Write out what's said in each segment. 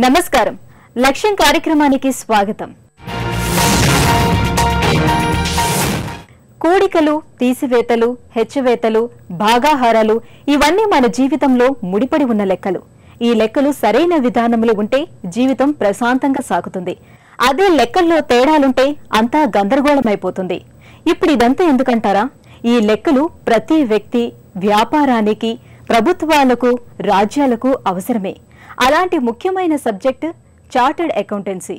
నమస్కారం లక్ష్యం కార్యక్రమానికి స్వాగతం. కూడికలు, తీసివేతలు, హెచ్చవేతలు, భాగాహారాలు ఇవన్నీ మన జీవితంలో ముడిపడి ఉన్న లెక్కలు. ఈ లెక్కలు సరైన విధానంలో ఉంటే జీవితం ప్రశాంతంగా సాగుతుంది. అదే లెక్కల్లో తేడాలుంటే అంతా గందరగోళమైపోతుంది. ఇప్పుడు ఇదంతా ఎందుకంటారా? ఈ లెక్కలు ప్రతి వ్యక్తి, వ్యాపారానికి, ప్రభుత్వాలకు, రాజ్యాలకు అవసరమే. అలాంటి ముఖ్యమైన సబ్జెక్ట్ చార్టర్డ్ అకౌంటెన్సీ.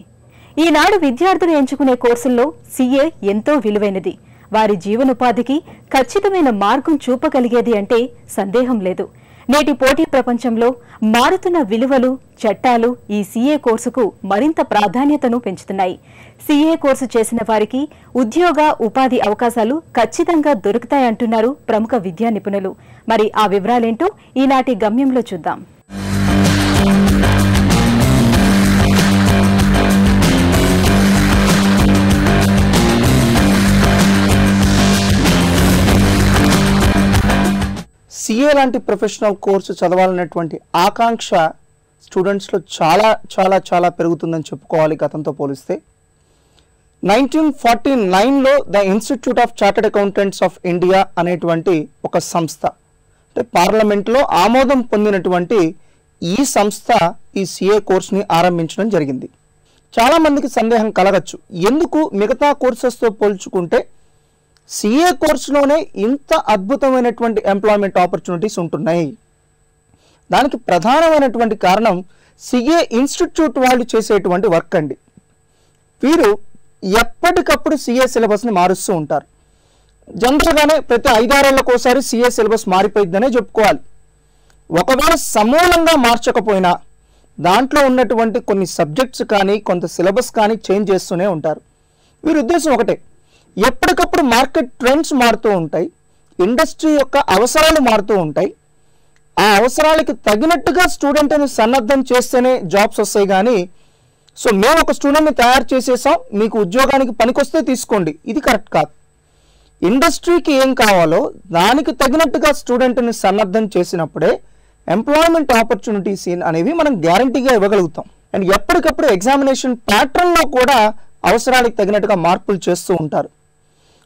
ఈనాడు విద్యార్థులు ఎంచుకునే కోర్సుల్లో సిఏ ఎంతో విలువైనది. వారి జీవనోపాధికి ఖచ్చితమైన మార్గం చూపగలిగేది అంటే సందేహం లేదు. నేటి పోటీ ప్రపంచంలో మారుతున్న విలువలు, చట్టాలు ఈ సిఏ కోర్సుకు మరింత ప్రాధాన్యతను పెంచుతున్నాయి. సిఏ కోర్సు చేసిన వారికి ఉద్యోగ, ఉపాధి అవకాశాలు ఖచ్చితంగా దొరుకుతాయంటున్నారు ప్రముఖ విద్యా నిపుణులు. మరి ఆ వివరాలేంటో ఈనాటి గమ్యంలో చూద్దాం. సిఏ లాంటి ప్రొఫెషనల్ కోర్సు చదవాలనేటువంటి ఆకాంక్ష స్టూడెంట్స్లో చాలా చాలా చాలా పెరుగుతుందని చెప్పుకోవాలి. గతంతో పోలిస్తే 1949లో the Institute of Chartered Accountants of India అనేటువంటి ఒక సంస్థ, అంటే పార్లమెంట్లో ఆమోదం పొందినటువంటి ఈ సంస్థ ఈ సిఏ కోర్సుని ఆరంభించడం జరిగింది. చాలామందికి సందేహం కలగచ్చు, ఎందుకు మిగతా కోర్సెస్తో పోల్చుకుంటే సిఏ కోర్సులోనే ఇంత అద్భుతమైనటువంటి ఎంప్లాయ్మెంట్ ఆపర్చునిటీస్ ఉంటున్నాయి? దానికి ప్రధానమైనటువంటి కారణం సిఏ ఇన్స్టిట్యూట్ వాళ్ళు చేసేటువంటి వర్క్ అండి. వీరు ఎప్పటికప్పుడు సిఏ సిలబస్ని మారుస్తూ ఉంటారు. జనరల్గానే ప్రతి 5-6 ఏళ్లకోసారి సిఏ సిలబస్ మారిపోయిద్దనే చెప్పుకోవాలి. ఒకవేళ సమూలంగా మార్చకపోయినా దాంట్లో ఉన్నటువంటి కొన్ని సబ్జెక్ట్స్ కానీ కొంత సిలబస్ కానీ చేంజ్ చేస్తూనే ఉంటారు. వీరి ఉద్దేశం ఒకటే, ఎప్పటికప్పుడు మార్కెట్ ట్రెండ్స్ మారుతూ ఉంటాయి, ఇండస్ట్రీ యొక్క అవసరాలు మారుతూ ఉంటాయి. ఆ అవసరాలకి తగినట్టుగా స్టూడెంట్ని సన్నద్ధం చేస్తేనే జాబ్స్ వస్తాయి. కానీ మేము ఒక స్టూడెంట్ని తయారు చేసేసాం, మీకు ఉద్యోగానికి పనికొస్తే తీసుకోండి, ఇది కరెక్ట్ కాదు. ఇండస్ట్రీకి ఏం కావాలో దానికి తగినట్టుగా స్టూడెంట్ని సన్నద్ధం చేసినప్పుడే ఎంప్లాయ్మెంట్ ఆపర్చునిటీస్ అనేవి మనం గ్యారంటీగా ఇవ్వగలుగుతాం. అండ్ ఎప్పటికప్పుడు ఎగ్జామినేషన్ ప్యాటర్న్లో కూడా అవసరాలకు తగినట్టుగా మార్పులు చేస్తూ ఉంటారు.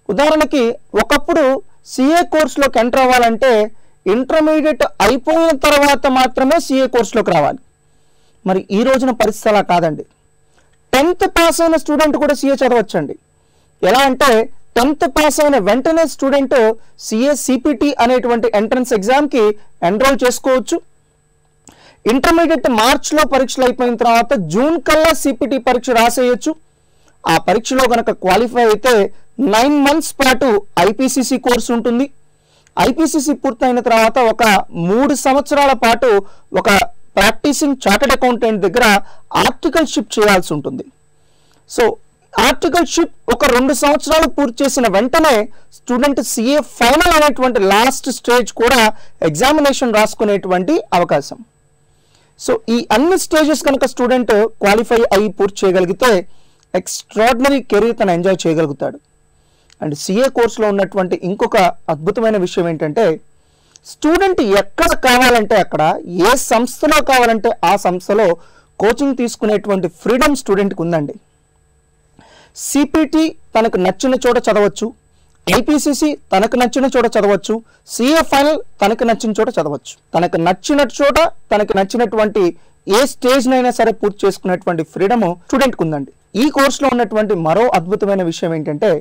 ఉదాహరణకి ఒకప్పుడు సిఏ కోర్సులోకి ఎంటర్ అవ్వాలంటే ఇంటర్మీడియట్ అయిపోయిన తర్వాత మాత్రమే సిఏ కోర్సులోకి రావాలి. మరి ఈ రోజున పరిస్థితి అలా కాదండి. 10th పాస్ అయిన స్టూడెంట్ కూడా సిఏ చదవచ్చండి. ఎలా అంటే 10th పాస్ అయిన వెంటనే స్టూడెంట్ సిఏ సిపిటి అనేటువంటి ఎంట్రన్స్ ఎగ్జామ్కి ఎన్రోల్ చేసుకోవచ్చు. ఇంటర్మీడియట్ మార్చ్లో పరీక్షలు అయిపోయిన తర్వాత జూన్ కల్లా సిపిటి పరీక్ష రాసేయచ్చు. ఆ పరీక్షలో కనుక క్వాలిఫై అయితే 9 months పాటు ఐపీసీసీ కోర్సు ఉంటుంది. ఐపీసీసీ పూర్తయిన తర్వాత ఒక 3 సంవత్సరాల పాటు ఒక ప్రాక్టీసింగ్ చార్టర్డ్ అకౌంటెంట్ దగ్గర ఆర్టికల్షిప్ చేయాల్సి ఉంటుంది. సో ఆర్టికల్షిప్ ఒక 2 సంవత్సరాలు పూర్తి చేసిన వెంటనే స్టూడెంట్ సిఏ ఫైనల్ అనేటువంటి లాస్ట్ స్టేజ్ కూడా ఎగ్జామినేషన్ రాసుకునేటువంటి అవకాశం. సో ఈ అన్ని స్టేజెస్ కనుక స్టూడెంట్ క్వాలిఫై అయ్యి పూర్తి చేయగలిగితే ఎక్స్ట్రాడినరీ కెరీర్ తను ఎంజాయ్ చేయగలుగుతాడు. అండ్ సిఏ కోర్సులో ఉన్నటువంటి ఇంకొక అద్భుతమైన విషయం ఏంటంటే, స్టూడెంట్ ఎక్కడ కావాలంటే అక్కడ, ఏ సంస్థలో కావాలంటే ఆ సంస్థలో కోచింగ్ తీసుకునేటువంటి ఫ్రీడమ్ స్టూడెంట్కి ఉందండి. సిపిటి తనకు నచ్చిన చోట చదవచ్చు, ఐపీసీసీ తనకు నచ్చిన చోట చదవచ్చు, సిఏ ఫైనల్ తనకు నచ్చిన చోట చదవచ్చు. తనకు నచ్చిన చోట తనకు నచ్చినటువంటి ఏ స్టేజ్నైనా సరే పూర్తి చేసుకునేటువంటి ఫ్రీడమ్ స్టూడెంట్కి ఉందండి. ఈ కోర్సులో ఉన్నటువంటి మరో అద్భుతమైన విషయం ఏంటంటే,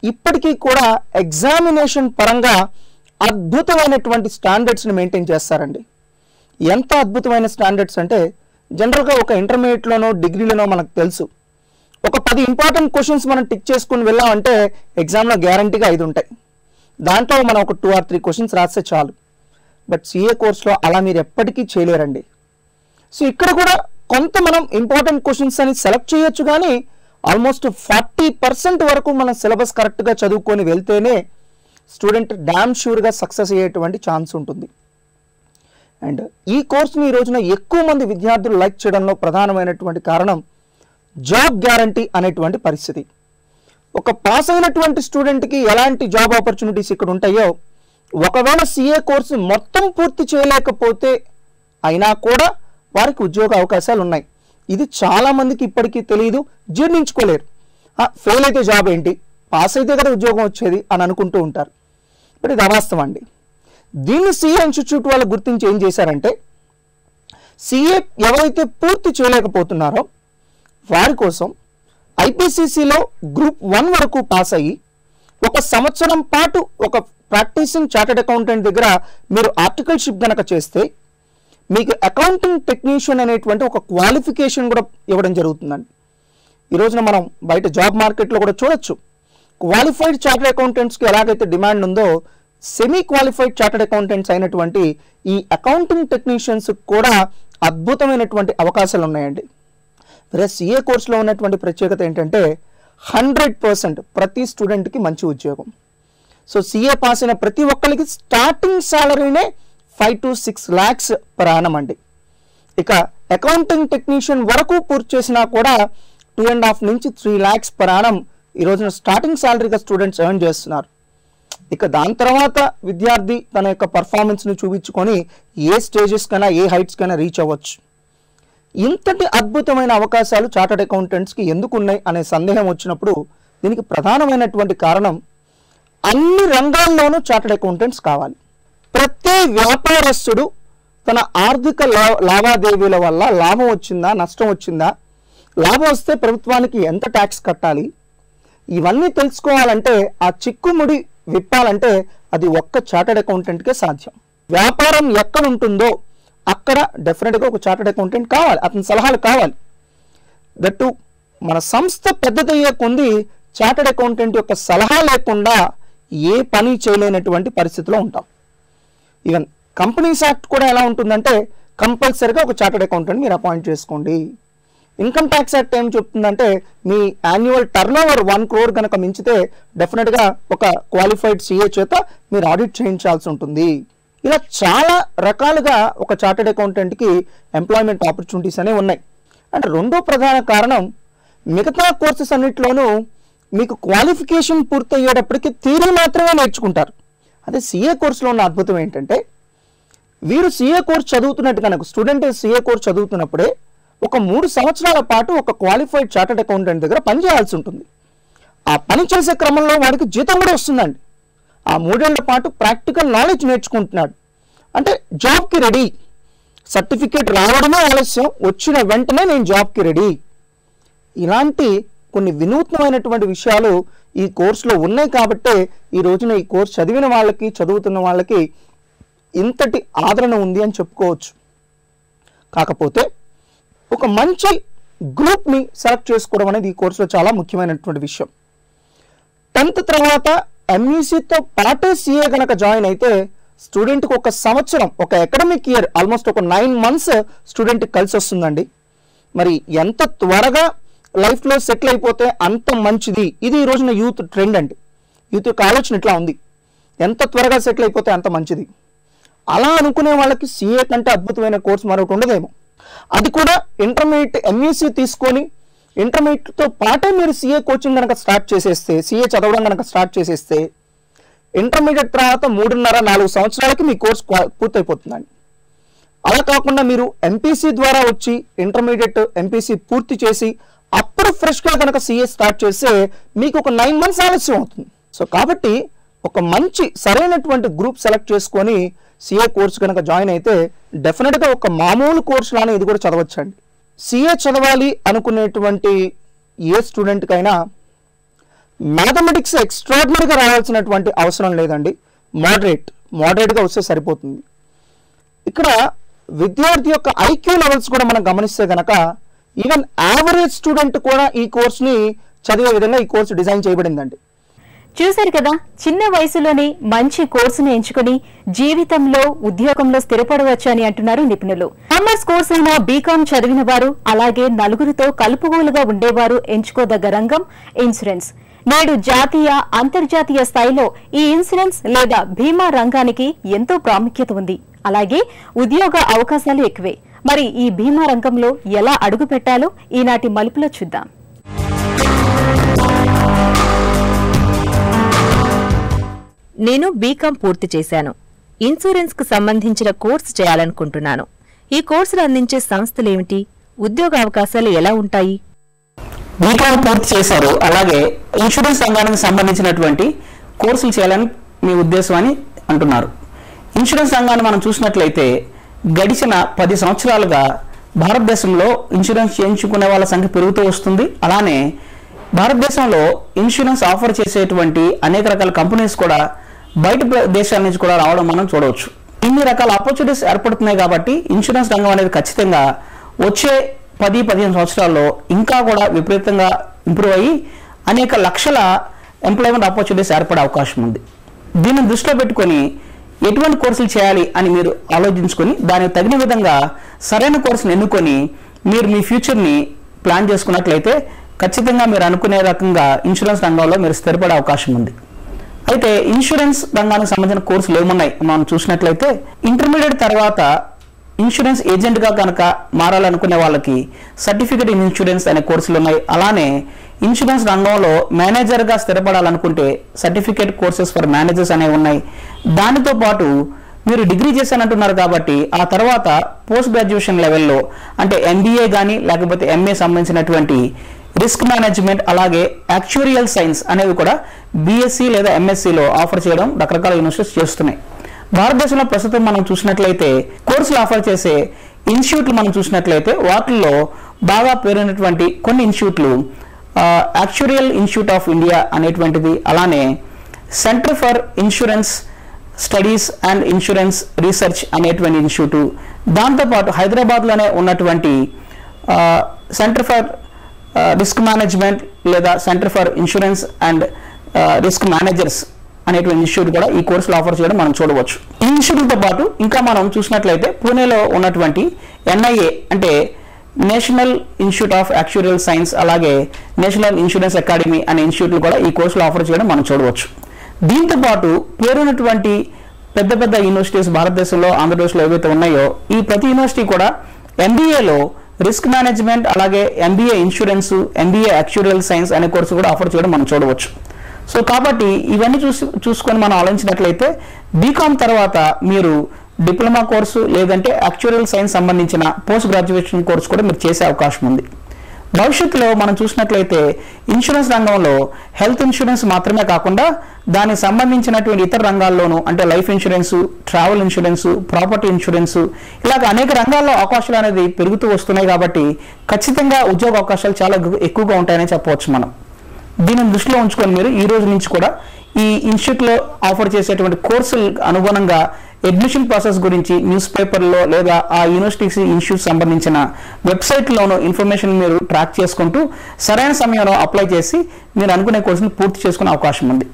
ఇప్పటికీ కూడా ఎగ్జామినేషన్ పరంగా అద్భుతమైనటువంటి స్టాండర్డ్స్ని మెయింటైన్ చేస్తారండి. ఎంత అద్భుతమైన స్టాండర్డ్స్ అంటే, జనరల్గా ఒక ఇంటర్మీడియట్లోనో డిగ్రీలోనో మనకు తెలుసు, ఒక 10 ఇంపార్టెంట్ క్వశ్చన్స్ మనం టిక్ చేసుకుని వెళ్ళామంటే ఎగ్జామ్లో గ్యారంటీగా 5 ఉంటాయి. దాంట్లో మనం ఒక 2 or 3 క్వశ్చన్స్ రాస్తే చాలు. బట్ సిఏ కోర్సులో అలా మీరు ఎప్పటికీ చేయలేరండి. సో ఇక్కడ కూడా కొంత మనం ఇంపార్టెంట్ క్వశ్చన్స్ అని సెలెక్ట్ చేయొచ్చు, కానీ ఆల్మోస్ట్ 40% వరకు మనం సిలబస్ కరెక్ట్గా చదువుకొని వెళ్తేనే స్టూడెంట్ డామ్ షూర్గా సక్సెస్ అయ్యేటువంటి ఛాన్స్ ఉంటుంది. అండ్ ఈ కోర్సుని ఈ రోజున ఎక్కువ మంది విద్యార్థులు లైక్ చేయడంలో ప్రధానమైనటువంటి కారణం జాబ్ గ్యారంటీ అనేటువంటి పరిస్థితి. ఒక పాస్ అయినటువంటి స్టూడెంట్కి ఎలాంటి జాబ్ ఆపర్చునిటీస్ ఇక్కడ ఉంటాయో, ఒకవేళ సిఏ కోర్సు మొత్తం పూర్తి చేయలేకపోతే అయినా కూడా వారికి ఉద్యోగ అవకాశాలు ఉన్నాయి. ఇది చాలా మందికి ఇప్పటికీ తెలియదు, జీర్ణించుకోలేరు. ఫెయిల్ అయితే జాబ్ ఏంటి, పాస్ అయితే కదా ఉద్యోగం వచ్చేది అని అనుకుంటూ ఉంటారు. బట్ ఇది అవాస్తవం అండి. దీన్ని సిఏ ఇన్స్టిట్యూట్ వాళ్ళు గుర్తించి ఏం చేశారంటే, సిఏ ఎవరైతే పూర్తి చేయలేకపోతున్నారో వారి కోసం ఐపీసీసీలో గ్రూప్ 1 వరకు పాస్ అయ్యి 1 సంవత్సరం పాటు ఒక ప్రాక్టీసింగ్ చార్టెడ్ అకౌంటెంట్ దగ్గర మీరు ఆర్టికల్షిప్ గనక చేస్తే మీకు అకౌంటింగ్ టెక్నీషియన్ అనేటువంటి ఒక క్వాలిఫికేషన్ కూడా ఇవ్వడం జరుగుతుందండి. ఈ రోజున మనం బయట జాబ్ మార్కెట్లో కూడా చూడొచ్చు, క్వాలిఫైడ్ చార్టెడ్ అకౌంటెంట్స్కి ఎలాగైతే డిమాండ్ ఉందో సెమీ క్వాలిఫైడ్ చార్టెడ్ అకౌంటెంట్స్ అయినటువంటి ఈ అకౌంటింగ్ టెక్నీషియన్స్ కూడా అద్భుతమైనటువంటి అవకాశాలు ఉన్నాయండి. వేరే సిఏ కోర్సులో ఉన్నటువంటి ప్రత్యేకత ఏంటంటే 100% ప్రతి స్టూడెంట్కి మంచి ఉద్యోగం. సో సిఏ పాస్ అయిన ప్రతి ఒక్కరికి starting సాలరీనే 5 to 6 lakhs per annum అండి. ఇక అకౌంటింగ్ టెక్నీషియన్ వరకు పూర్తి చేసినా కూడా 2.5 నుంచి 3 lakhs per annum ఈ రోజున స్టార్టింగ్ సాలరీగా స్టూడెంట్స్ ఎర్న్ చేస్తున్నారు. ఇక దాని తర్వాత విద్యార్థి తన యొక్క పర్ఫార్మెన్స్ని చూపించుకొని ఏ స్టేజెస్ కైనా ఏ హైట్స్ కైనా రీచ్ అవ్వచ్చు. ఇంతటి అద్భుతమైన అవకాశాలు చార్టర్డ్ అకౌంటెంట్స్కి ఎందుకు ఉన్నాయి అనే సందేహం వచ్చినప్పుడు దీనికి ప్రధానమైనటువంటి కారణం, అన్ని రంగాల్లోనూ చార్టర్డ్ అకౌంటెంట్స్ కావాలి. ప్రతి వ్యాపారస్తుడు తన ఆర్థిక లావాదేవీల వల్ల లాభం వచ్చిందా నష్టం వచ్చిందా, లాభం వస్తే ప్రభుత్వానికి ఎంత ట్యాక్స్ కట్టాలి, ఇవన్నీ తెలుసుకోవాలంటే ఆ చిక్కుముడి విప్పాలంటే అది ఒక్క చార్టర్డ్ అకౌంటెంట్కే సాధ్యం. వ్యాపారం ఎక్కడ ఉంటుందో అక్కడ డెఫినెట్గా ఒక చార్టర్డ్ అకౌంటెంట్ కావాలి, అతని సలహాలు కావాలి. దట్టు మన సంస్థ పెద్దదయ్యే కొంది చార్టర్డ్ అకౌంటెంట్ యొక్క సలహా లేకుండా ఏ పని చేయలేనటువంటి పరిస్థితిలో ఉంటాం. ఈవెన్ కంపెనీస్ యాక్ట్ కూడా ఎలా ఉంటుందంటే కంపల్సరీగా ఒక చార్టర్డ్ అకౌంటెంట్ మీరు అపాయింట్ చేసుకోండి. ఇన్కమ్ ట్యాక్స్ యాక్ట్ ఏం చెప్తుందంటే మీ యాన్యువల్ టర్నోవర్ 1 crore కనుక మించితే డెఫినెట్గా ఒక క్వాలిఫైడ్ సిఏ చేత మీరు ఆడిట్ చేయించాల్సి ఉంటుంది. ఇలా చాలా రకాలుగా ఒక చార్టర్డ్ అకౌంటెంట్కి ఎంప్లాయ్మెంట్ ఆపర్చునిటీస్ అనేవి ఉన్నాయి. అంటే రెండో ప్రధాన కారణం, మిగతా కోర్సెస్ అన్నింటిలోనూ మీకు క్వాలిఫికేషన్ పూర్తయ్యేటప్పటికి థియరీ మాత్రమే నేర్చుకుంటారు. అదే సిఏ కోర్సులో ఉన్న అద్భుతం ఏంటంటే, వీరు సిఏ కోర్స్ చదువుతున్నట్టు కనుక స్టూడెంట్ సిఏ కోర్స్ చదువుతున్నప్పుడే ఒక 3 సంవత్సరాల పాటు ఒక క్వాలిఫైడ్ చార్టర్డ్ అకౌంటెంట్ దగ్గర పనిచేయాల్సి ఉంటుంది. ఆ పని చేసే క్రమంలో వాడికి జీతం కూడా వస్తుందండి. ఆ 3 ఏళ్ల పాటు ప్రాక్టికల్ నాలెడ్జ్ నేర్చుకుంటున్నాడు. అంటే జాబ్కి రెడీ. సర్టిఫికేట్ రావడమే ఆలస్యం, వచ్చిన వెంటనే నేను జాబ్కి రెడీ. ఇలాంటి కొన్ని వినూత్నమైనటువంటి విషయాలు ఈ కోర్సులో ఉన్నాయి కాబట్టే ఈ రోజున ఈ కోర్సు చదివిన వాళ్ళకి చదువుతున్న వాళ్ళకి ఇంతటి ఆదరణ ఉంది అని చెప్పుకోవచ్చు. కాకపోతే ఒక మంచి గ్రూప్ని సెలెక్ట్ చేసుకోవడం అనేది ఈ కోర్సులో చాలా ముఖ్యమైనటువంటి విషయం. 10th తర్వాత ఎంఈసీతో పాటే సిఏ కనుక జాయిన్ అయితే స్టూడెంట్కి 1 సంవత్సరం, ఒక అకాడమిక్ ఇయర్, ఆల్మోస్ట్ ఒక 9 months స్టూడెంట్కి కలిసి వస్తుందండి. మరి ఎంత త్వరగా లైఫ్లో సెటిల్ అయిపోతే అంత మంచిది. ఇది ఈ రోజున యూత్ ట్రెండ్ అండి. యూత్ యొక్క ఆలోచన ఇట్లా ఉంది, ఎంత త్వరగా సెటిల్ అయిపోతే అంత మంచిది. అలా అనుకునే వాళ్ళకి సిఏ కంటే అద్భుతమైన కోర్సు మరొకటి ఉండదేమో. అది కూడా ఇంటర్మీడియట్ ఎంఈసీ తీసుకొని ఇంటర్మీడియట్తో పాటే మీరు సిఏ కోచింగ్ కనుక స్టార్ట్ చేసేస్తే, సిఏ చదవడం కనుక స్టార్ట్ చేసేస్తే ఇంటర్మీడియట్ తర్వాత 3.5-4 సంవత్సరాలకి మీ కోర్సు పూర్తయిపోతుందండి. అలా కాకుండా మీరు ఎంపీసీ ద్వారా వచ్చి ఇంటర్మీడియట్ ఎంపీసీ పూర్తి చేసి అప్పుడు ఫ్రెష్గా కనుక సిఏ స్టార్ట్ చేస్తే మీకు ఒక 9 months ఆలస్యం అవుతుంది. సో కాబట్టి ఒక మంచి సరైనటువంటి గ్రూప్ సెలెక్ట్ చేసుకొని సిఏ కోర్సు కనుక జాయిన్ అయితే డెఫినెట్గా ఒక మామూలు కోర్సులానే ఇది కూడా చదవచ్చండి. సిఏ చదవాలి అనుకునేటువంటి ఏ స్టూడెంట్కైనా మ్యాథమెటిక్స్ ఎక్స్ట్రాడినరీగా రావాల్సినటువంటి అవసరం లేదండి. మోడరేట్గా వస్తే సరిపోతుంది. ఇక్కడ విద్యార్థి యొక్క ఐక్యూ లెవెల్స్ కూడా మనం గమనిస్తే కనుక ఈవెన్ యావరేజ్ స్టూడెంట్ కూడా ఈ కోర్సుని చదివే విధంగా ఈ కోర్సు డిజైన్ చేయబడిందండి. చూశారు కదా, చిన్న వయసులోనే మంచి కోర్సును ఎంచుకుని జీవితంలో ఉద్యోగంలో స్థిరపడవచ్చు అని అంటున్నారు నిపుణులు. కామర్స్ కోర్సు అయిన బీకాం చదివిన వారు, అలాగే నలుగురితో కలుపుగోలుగా ఉండేవారు ఎంచుకోదగ్గ రంగం ఇన్సూరెన్స్. నేడు జాతీయ, అంతర్జాతీయ స్థాయిలో ఈ ఇన్సూరెన్స్ లేదా బీమా రంగానికి ఎంతో ప్రాముఖ్యత ఉంది. అలాగే ఉద్యోగ అవకాశాలు ఎక్కువే. మరి ఈ బీమా రంగంలో ఎలా అడుగు పెట్టాలో ఈనాటి మలుపులో చూద్దాం. నేను బీకాం పూర్తి చేశాను. ఇన్సూరెన్స్ కు సంబంధించిన కోర్సు చేయాలనుకుంటున్నాను. ఈ కోర్సులు అందించే సంస్థలేమిటి, ఉద్యోగ అవకాశాలు ఎలా ఉంటాయి? బీకామ్ పూర్తి చేశారు, అలాగే ఇన్సూరెన్స్ రంగానికి సంబంధించినటువంటి కోర్సులు చేయాలని మీ ఉద్దేశం అని అంటున్నారు. ఇన్సూరెన్స్ రంగాన్ని మనం చూసినట్లయితే గడిచిన 10 సంవత్సరాలుగా భారతదేశంలో ఇన్సూరెన్స్ చేయించుకునే వాళ్ళ సంఖ్య పెరుగుతూ వస్తుంది. అలానే భారతదేశంలో ఇన్సూరెన్స్ ఆఫర్ చేసేటువంటి అనేక రకాల కంపెనీస్ కూడా బయట దేశాల నుంచి కూడా రావడం మనం చూడవచ్చు. ఇన్ని రకాల ఆపర్చునిటీస్ ఏర్పడుతున్నాయి కాబట్టి ఇన్సూరెన్స్ రంగం అనేది ఖచ్చితంగా వచ్చే 10-15 సంవత్సరాల్లో ఇంకా కూడా విపరీతంగా ఇంప్రూవ్ అయ్యి అనేక లక్షల ఎంప్లాయ్మెంట్ ఆపర్చునిటీస్ ఏర్పడే అవకాశం ఉంది. దీన్ని దృష్టిలో పెట్టుకొని ఎటువంటి కోర్సులు చేయాలి అని మీరు ఆలోచించుకొని దానికి తగిన విధంగా సరైన కోర్సును ఎన్నుకొని మీరు మీ ఫ్యూచర్ని ప్లాన్ చేసుకున్నట్లయితే ఖచ్చితంగా మీరు అనుకునే రకంగా ఇన్సూరెన్స్ రంగంలో మీరు స్థిరపడే అవకాశం ఉంది. అయితే ఇన్సూరెన్స్ రంగానికి సంబంధించిన కోర్సులు ఏమున్నాయి మనం చూసినట్లయితే ఇంటర్మీడియట్ తర్వాత ఇన్సూరెన్స్ ఏజెంట్గా కనుక మారాలనుకునే వాళ్ళకి సర్టిఫికేట్ ఇన్ ఇన్సూరెన్స్ అనే కోర్సులు ఉన్నాయి. అలానే ఇన్సూరెన్స్ రంగంలో మేనేజర్గా స్థిరపడాలనుకుంటే సర్టిఫికేట్ కోర్సెస్ ఫర్ మేనేజర్స్ అనేవి ఉన్నాయి. దానితో పాటు మీరు డిగ్రీ చేశానంటున్నారు కాబట్టి ఆ తర్వాత పోస్ట్ గ్రాడ్యుయేషన్ లెవెల్లో అంటే MBA కానీ లేకపోతే MA సంబంధించినటువంటి రిస్క్ మేనేజ్మెంట్ అలాగే యాక్చురియల్ సైన్స్ అనేవి కూడా BSc లేదా MScలో ఆఫర్ చేయడం రకరకాల యూనివర్సిటీస్ చేస్తున్నాయి. భారతదేశంలో ప్రస్తుతం మనం చూసినట్లయితే కోర్సులు ఆఫర్ చేసే ఇన్స్టిట్యూట్లు మనం చూసినట్లయితే వాటిల్లో బాగా పేరైనటువంటి కొన్ని ఇన్స్టిట్యూట్లు యాక్చురియల్ ఇన్స్టిట్యూట్ ఆఫ్ ఇండియా అనేటువంటిది, అలానే centre for insurance studies and insurance research అనేటువంటి ఇన్స్టిట్యూట్, దాంతోపాటు హైదరాబాద్లోనే ఉన్నటువంటి సెంటర్ ఫర్ రిస్క్ మేనేజ్మెంట్ లేదా centre for insurance and risk managers అనేటువంటి ఇన్స్టిట్యూట్ కూడా ఈ కోర్సులు ఆఫర్ చేయడం మనం చూడవచ్చు. ఈ ఇన్స్టిట్యూట్తో పాటు ఇంకా మనం చూసినట్లయితే పూణేలో ఉన్నటువంటి NIA అంటే national institute of actuarial science అలాగే నేషనల్ ఇన్సూరెన్స్ అకాడమీ అనే ఇన్స్టిట్యూట్లు కూడా ఈ కోర్సులు ఆఫర్ చేయడం మనం చూడవచ్చు. దీంతో పాటు పేరున్నటువంటి పెద్ద పెద్ద యూనివర్సిటీస్ భారతదేశంలో ఆంధ్రప్రదేశ్లో ఏవైతే ఉన్నాయో ఈ ప్రతి యూనివర్సిటీ కూడా MBAలో రిస్క్ మేనేజ్మెంట్ అలాగే MBA insurance MBA actuarial science అనే కోర్సు కూడా ఆఫర్ చేయడం మనం చూడవచ్చు. సో కాబట్టి ఇవన్నీ చూసుకొని మనం ఆలోచించినట్లయితే బీకామ్ తర్వాత మీరు డిప్లొమా కోర్సు లేదంటే యాక్చురియల్ సైన్స్ సంబంధించిన పోస్ట్ గ్రాడ్యుయేషన్ కోర్సు కూడా మీరు చేసే అవకాశం ఉంది. భవిష్యత్తులో మనం చూసినట్లయితే ఇన్సూరెన్స్ రంగంలో హెల్త్ ఇన్సూరెన్స్ మాత్రమే కాకుండా దానికి సంబంధించినటువంటి ఇతర రంగాల్లోనూ అంటే life insurance, travel insurance, property insurance ఇలాగ అనేక రంగాల్లో అవకాశాలు అనేది పెరుగుతూ వస్తున్నాయి. కాబట్టి ఖచ్చితంగా ఉద్యోగ అవకాశాలు చాలా ఎక్కువగా ఉంటాయని చెప్పవచ్చు మనం. దీనిని దృష్టిలో ఉంచుకొని మీరు ఈ రోజు నుంచి కూడా ఈ ఇన్స్టిట్యూట్లో ఆఫర్ చేసేటువంటి కోర్సులు అనుగుణంగా అడ్మిషన్ ప్రాసెస్ గురించి న్యూస్ పేపర్లో లేదా ఆ యూనివర్సిటీకి ఇన్స్టిట్యూట్ సంబంధించిన వెబ్సైట్లోనూ ఇన్ఫర్మేషన్ మీరు ట్రాక్ చేసుకుంటూ సరైన సమయంలో అప్లై చేసి మీరు అనుకునే కోర్సును పూర్తి చేసుకునే అవకాశం ఉంది.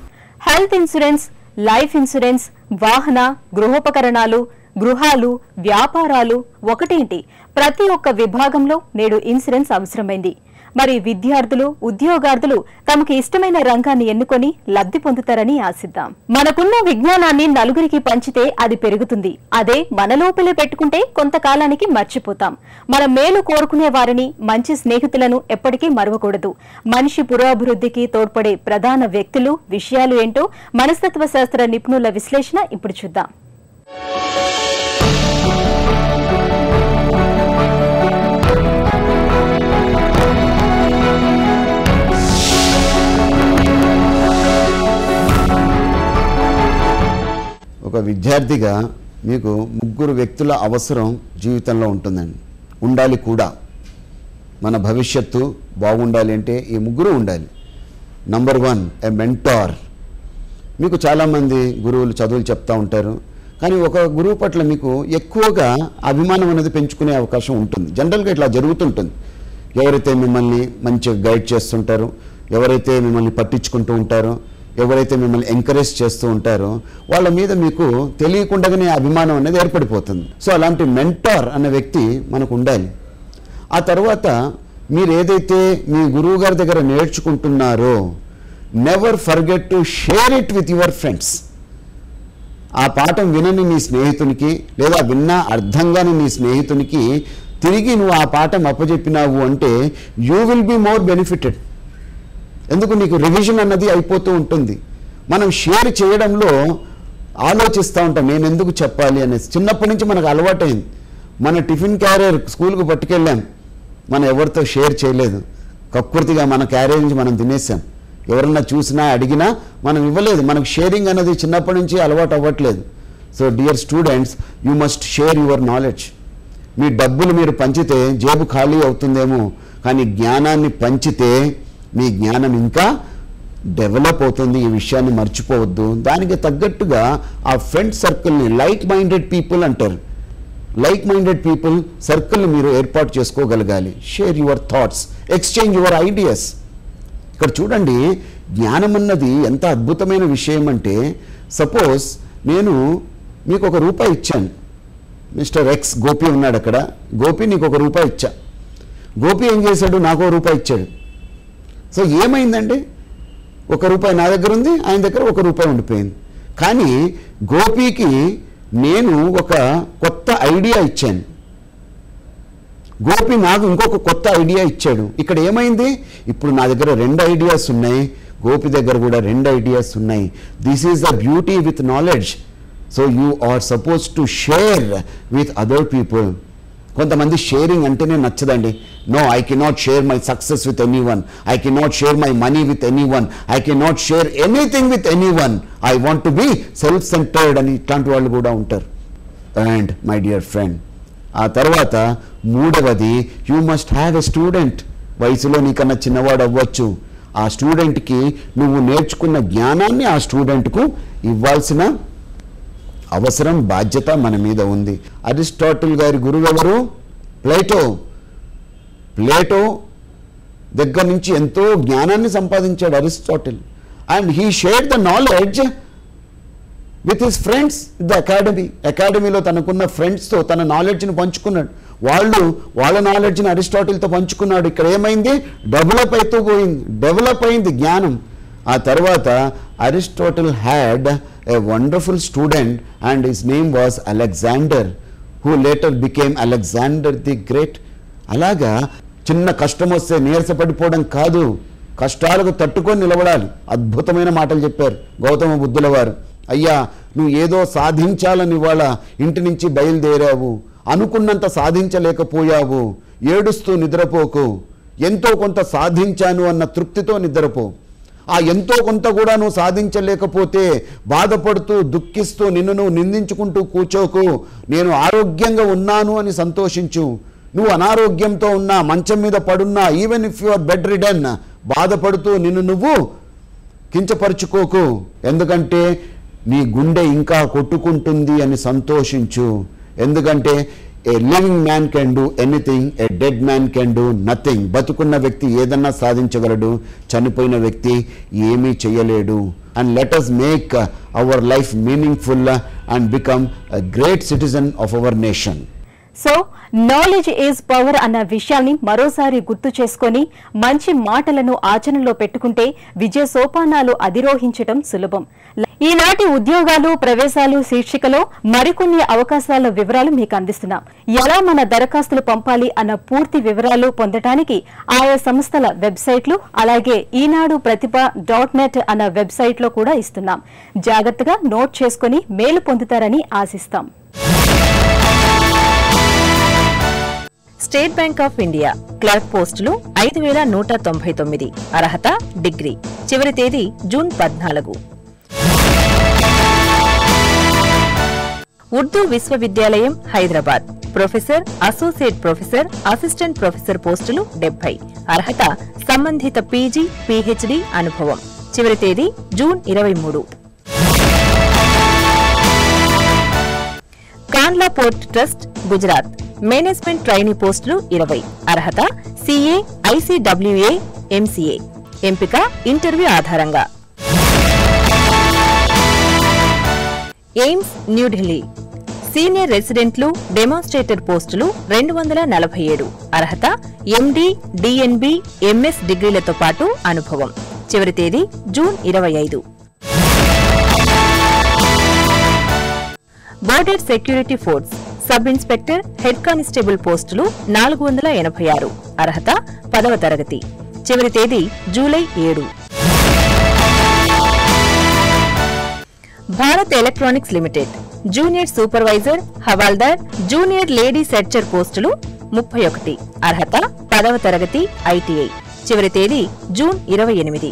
హెల్త్ ఇన్సూరెన్స్, లైఫ్ ఇన్సూరెన్స్, వాహన, గృహోపకరణాలు, గృహాలు, వ్యాపారాలు ఒకటేంటి ప్రతి ఒక్క విభాగంలో నేడు ఇన్సూరెన్స్ అవసరమైంది. మరి విద్యార్థులు, ఉద్యోగార్థులు తమకు ఇష్టమైన రంగాన్ని ఎన్నుకొని లబ్ధి పొందుతారని ఆశిద్దాం. మనకున్న విజ్ఞానాన్ని నలుగురికి పంచితే అది పెరుగుతుంది. అదే మన లోపలే పెట్టుకుంటే కొంతకాలానికి మర్చిపోతాం. మన మేలు కోరుకునే వారిని, మంచి స్నేహితులను ఎప్పటికీ మరవకూడదు. మనిషి పురోభివృద్ధికి తోడ్పడే ప్రధాన వ్యక్తులు, విషయాలు ఏంటో మనస్తత్వ శాస్త్ర నిపుణుల విశ్లేషణ ఇప్పుడు చూద్దాం. ఒక విద్యార్థిగా మీకు 3 వ్యక్తుల అవసరం జీవితంలో ఉంటుందండి, ఉండాలి కూడా. మన భవిష్యత్తు బాగుండాలి అంటే ఈ 3 ఉండాలి. నంబర్ 1 ఏ మెంటార్. మీకు చాలామంది గురువులు చదువులు చెప్తూ ఉంటారు, కానీ ఒక గురువు పట్ల మీకు ఎక్కువగా అభిమానం అనేది పెంచుకునే అవకాశం ఉంటుంది. జనరల్గా ఇట్లా జరుగుతుంటుంది. ఎవరైతే మిమ్మల్ని మంచిగా గైడ్ చేస్తుంటారో, ఎవరైతే మిమ్మల్ని పట్టించుకుంటూ ఉంటారో, ఎవరైతే మిమ్మల్ని ఎంకరేజ్ చేస్తూ ఉంటారో వాళ్ళ మీద మీకు తెలియకుండానే అభిమానం అనేది ఏర్పడిపోతుంది. సో అలాంటి మెంటార్ అనే వ్యక్తి మనకు ఉండాలి. ఆ తర్వాత మీరు ఏదైతే మీ గురువు గారి దగ్గర నేర్చుకుంటున్నారో never forget to share it with your friends. ఆ పాఠం వినని నీ స్నేహితునికి లేదా విన్నా అర్థంగాని నీ స్నేహితునికి తిరిగి నువ్వు ఆ పాఠం అప్పచెప్పినావు అంటే you will be more benefited. ఎందుకు నీకు రివిజన్ అన్నది అయిపోతూ ఉంటుంది. మనం షేర్ చేయడంలో ఆలోచిస్తూ ఉంటాం, నేను ఎందుకు చెప్పాలి అనేసి. చిన్నప్పటి నుంచి మనకు అలవాటైంది. మన టిఫిన్ క్యారియర్ స్కూల్కి పట్టుకెళ్ళాం, మనం ఎవరితో షేర్ చేయలేదు, కక్కుర్తిగా మన క్యారేజ్ నుంచి మనం తినేసాం. ఎవరన్నా చూసినా అడిగినా మనం ఇవ్వలేదు. మనకు షేరింగ్ అనేది చిన్నప్పటి నుంచి అలవాటు అవ్వట్లేదు. So dear students, you must share your knowledge. మీ డబ్బులు మీరు పంచితే జేబు ఖాళీ అవుతుందేమో, కానీ జ్ఞానాన్ని పంచితే మీ జ్ఞానం ఇంకా డెవలప్ అవుతుంది. ఈ విషయాన్ని మర్చిపోవద్దు. దానికి తగ్గట్టుగా ఆ ఫ్రెండ్ సర్కిల్ని లైక్ మైండెడ్ పీపుల్ అంటారు. లైక్ మైండెడ్ పీపుల్ సర్కిల్ని మీరు ఏర్పాటు చేసుకోగలగాలి. Share your thoughts, exchange your ideas. ఇక్కడ చూడండి, జ్ఞానం అన్నది ఎంత అద్భుతమైన విషయం అంటే, సపోజ్ నేను మీకు ₹1 ఇచ్చాను. మిస్టర్ ఎక్స్ గోపి ఉన్నాడు అక్కడ. గోపి నీకు ₹1 ఇచ్చా. గోపి ఏం చేశాడు? నాకు ₹1 ఇచ్చాడు. సో ఏమైందండి? ₹1 నా దగ్గర ఉంది, ఆయన దగ్గర ₹1 ఉండిపోయింది. కానీ గోపికి నేను ఒక కొత్త ఐడియా ఇచ్చాను, గోపి నాకు ఇంకొక కొత్త ఐడియా ఇచ్చాడు. ఇక్కడ ఏమైంది? ఇప్పుడు నా దగ్గర 2 ఐడియాస్ ఉన్నాయి, గోపి దగ్గర కూడా 2 ఐడియాస్ ఉన్నాయి. This is the beauty with knowledge. So you are suppose to share with other people. కొంతమంది షేరింగ్ అంటేనే నచ్చదండి. No, I cannot share my success with any one, I cannot share my money with any one, I cannot share anything with any one, I want to be self centred అని ఇట్లాంటి వాళ్ళు కూడా ఉంటారు. And my dear friend, ఆ తర్వాత 3వది, you must have a student. వయసులో నీకన్నా చిన్నవాడు అవ్వచ్చు. ఆ స్టూడెంట్కి నువ్వు నేర్చుకున్న జ్ఞానాన్ని ఆ స్టూడెంట్కు ఇవ్వాల్సిన అవసరం, బాధ్యత మన మీద ఉంది. అరిస్టాటిల్ గారి గురువు ఎవరు? ప్లేటో. ప్లేటో దగ్గర నుంచి ఎంతో జ్ఞానాన్ని సంపాదించాడు Aristotle. And he shared the knowledge with his friends the academy. అకాడమీలో తనకున్న ఫ్రెండ్స్తో తన నాలెడ్జ్ని పంచుకున్నాడు. వాళ్ళ నాలెడ్జ్ని అరిస్టాటిల్తో పంచుకున్నాడు. ఇక్కడ ఏమైంది? డెవలప్ అయింది జ్ఞానం. ఆ తర్వాత Aristotle had a wonderful student and his name was Alexander, who later became Alexander the Great. అలాగా చిన్న కష్టం వస్తే నీరసపడిపోవడం కాదు, కష్టాలకు తట్టుకొని నిలబడాలి. అద్భుతమైన మాటలు చెప్పారు గౌతమ బుద్ధుల వారు. అయ్యా, నువ్వు ఏదో సాధించాలని ఇవాళ ఇంటి నుంచి బయలుదేరావు, అనుకున్నంత సాధించలేకపోయావు, ఏడుస్తూ నిద్రపోకు. ఎంతో కొంత సాధించాను అన్న తృప్తితో నిద్రపో. ఆ ఎంతో కొంత కూడా నువ్వు సాధించలేకపోతే బాధపడుతూ దుఃఖిస్తూ నిన్ను నువ్వు నిందించుకుంటూ కూర్చోకు. నేను ఆరోగ్యంగా ఉన్నాను అని సంతోషించు. నువ్వు అనారోగ్యంతో ఉన్నా, మంచం మీద పడున్నా, even if you are bedridden, బాధపడుతూ నిన్ను నువ్వు కించపరుచుకోకు. ఎందుకంటే నీ గుండె ఇంకా కొట్టుకుంటుంది అని సంతోషించు. ఎందుకంటే ఏ living man can do anything, A dead man can do nothing. బతుకున్న వ్యక్తి ఏదన్నా సాధించగలడు, చనిపోయిన వ్యక్తి ఏమీ చేయలేడు. And let us make our life meaningful and become a great citizen of our nation. So knowledge is power అన్న విషయాన్ని మరోసారి గుర్తు చేసుకొని మంచి మాటలను ఆచరణలో పెట్టుకుంటే విజయ సోపానాలు అధిరోహించటం సులభం. ఈనాటి ఉద్యోగాలు ప్రవేశాలు శీర్షికలో మరికొన్ని అవకాశాల వివరాలు మీకు అందిస్తున్నాం. ఎలా మన దరఖాస్తులు పంపాలి అన్న పూర్తి వివరాలు పొందటానికి ఆయా సంస్థల వెబ్సైట్లు, అలాగే ఈనాడు ప్రతిభ.net అన్న వెబ్సైట్లో కూడా ఇస్తున్నాం. జాగ్రత్తగా నోట్ చేసుకుని మేలు పొందుతారని ఆశిస్తాం. State Bank of India clerk posts 5199. అర్హత డిగ్రీ. చివరి తేదీ జూన్ 14. ఉర్దూ విశ్వవిద్యాలయం Hyderabad professor, associate professor, assistant professor posts 70. అర్హత సంబంధిత పీజీ, పీహెచ్డీ అనుభవం. చివరి తేదీ June 23. Kandla port trust Gujarat management trainee posts 20. అర్హత సిఏ, ఐసీడబ్ల్యూఏ, ఎంసీఏ. ఎంపిక ఇంటర్వ్యూ ఆధారంగా. ఎయిమ్స్ న్యూఢిల్లీ సీనియర్ రెసిడెంట్లు, డెమాన్స్ట్రేటర్ పోస్టులు 247. అర్హత ఎండీ, డిఎన్బి, ఎంఎస్ డిగ్రీలతో పాటు అనుభవం. చివరి తేదీ June 25. Border Security Force sub inspector, head constable posts 486. అర్హత 10వ తరగతి. చివరి తేదీ July 7. Bharat Electronics Limited junior supervisor, హవాల్దార్, జూనియర్ లేడీ సెర్చర్ పోస్టులు 31. అర్హత 10వ తరగతి ఐటీఐ. చివరి తేదీ June 28.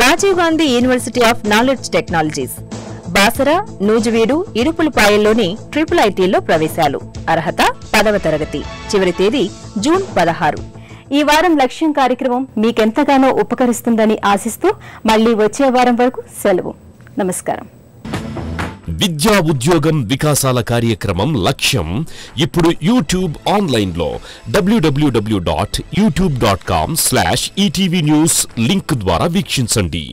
Rajiv Gandhi University of Knowledge Technologies. Basara, Nuzvid, ఇరుపులపాయల్లోని ట్రిపుల్ ఐటీల్లో ప్రవేశాలు. అర్హత 10వ తరగతి. చివరి తేదీ జూన్ 16. ఈ వారం లక్ష్యం కార్యక్రమం మీకెంతగానో ఉపకరిస్తుందని ఆశిస్తూ మళ్లీ వచ్చే వారం వరకు సెలవు. నమస్కారం. విద్యా ఉద్యోగం వికాసాల కార్యక్రమం లక్ష్యం ఇప్పుడు యూట్యూబ్ ఆన్లైన్లో www.youtube.com/ETV News లింక్ ద్వారా వీక్షించండి.